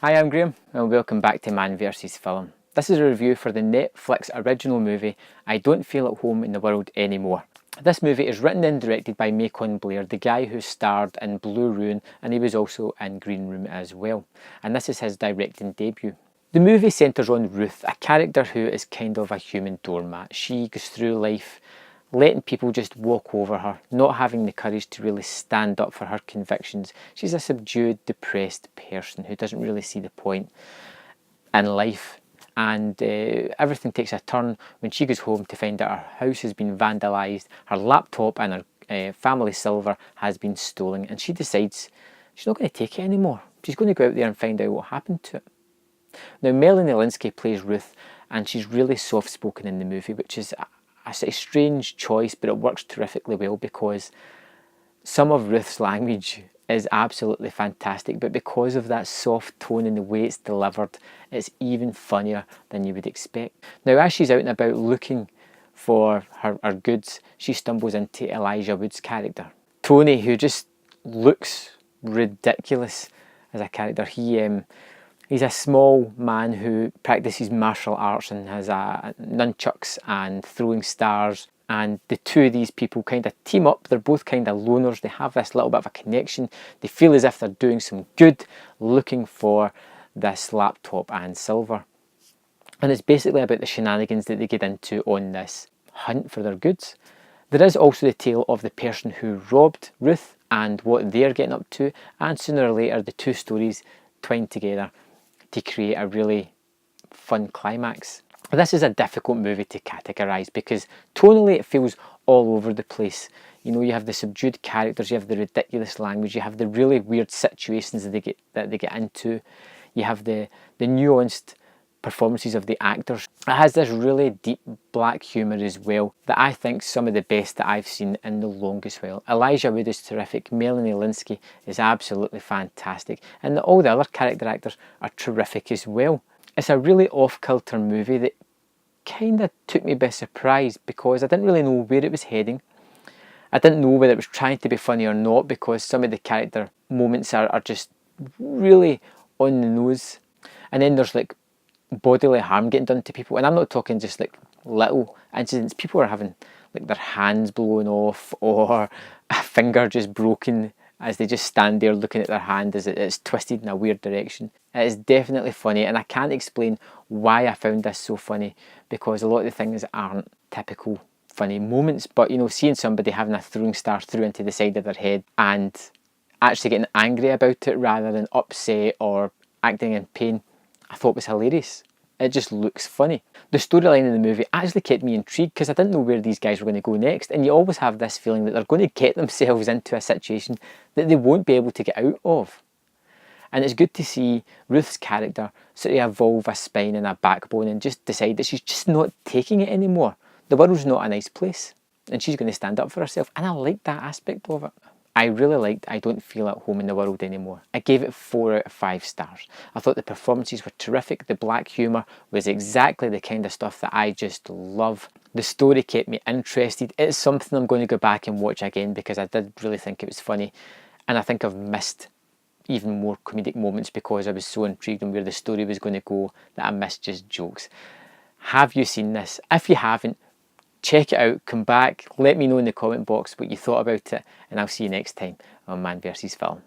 Hi, I'm Graham and welcome back to Man vs Film. This is a review for the Netflix original movie I Don't Feel at Home in the World Anymore. This movie is written and directed by Macon Blair, the guy who starred in Blue Ruin, and he was also in Green Room as well. And this is his directing debut. The movie centres on Ruth, a character who is kind of a human doormat. She goes through life letting people just walk over her, not having the courage to really stand up for her convictions. She's a subdued, depressed person who doesn't really see the point in life. And everything takes a turn when she goes home to find that her house has been vandalised, her laptop and her family silver has been stolen, and she decides she's not going to take it anymore. She's going to go out there and find out what happened to it. Now, Melanie Lynskey plays Ruth, and she's really soft-spoken in the movie, which is a sort of strange choice, but it works terrifically well because some of Ruth's language is absolutely fantastic, but because of that soft tone and the way it's delivered, it's even funnier than you would expect. Now, as she's out and about looking for her goods, she stumbles into Elijah Wood's character, Tony, who just looks ridiculous as a character. He's a small man who practices martial arts and has nunchucks and throwing stars. And the two of these people kind of team up. They're both kind of loners. They have this little bit of a connection. They feel as if they're doing some good, looking for this laptop and silver. And it's basically about the shenanigans that they get into on this hunt for their goods. There is also the tale of the person who robbed Ruth and what they're getting up to. And sooner or later, the two stories twine together to create a really fun climax. This is a difficult movie to categorise because tonally it feels all over the place. You know, you have the subdued characters, you have the ridiculous language, you have the really weird situations that they get into, you have the nuanced performances of the actors. It has this really deep black humour as well that I think is some of the best that I've seen in the longest while. Elijah Wood is terrific, Melanie Lynskey is absolutely fantastic, and all the other character actors are terrific as well. It's a really off-kilter movie that kind of took me by surprise because I didn't really know where it was heading. I didn't know whether it was trying to be funny or not because some of the character moments are just really on the nose. And then there's like bodily harm getting done to people, and I'm not talking just like little incidents. People are having like their hands blown off or a finger just broken as they just stand there looking at their hand as it's twisted in a weird direction. It is definitely funny, and I can't explain why I found this so funny because a lot of the things aren't typical funny moments, but you know, seeing somebody having a throwing star through into the side of their head and actually getting angry about it rather than upset or acting in pain, I thought was hilarious. It just looks funny. The storyline in the movie actually kept me intrigued because I didn't know where these guys were going to go next, and you always have this feeling that they're going to get themselves into a situation that they won't be able to get out of. And it's good to see Ruth's character sort of evolve a spine and a backbone and just decide that she's just not taking it anymore. The world's not a nice place, and she's going to stand up for herself, and I like that aspect of it. I really liked I Don't Feel at Home in the World Anymore. I gave it 4 out of 5 stars. I thought the performances were terrific. The black humour was exactly the kind of stuff that I just love. The story kept me interested. It's something I'm going to go back and watch again because I did really think it was funny. And I think I've missed even more comedic moments because I was so intrigued on where the story was going to go that I missed just jokes. Have you seen this? If you haven't, check it out, come back, let me know in the comment box what you thought about it, and I'll see you next time on Man vs Film.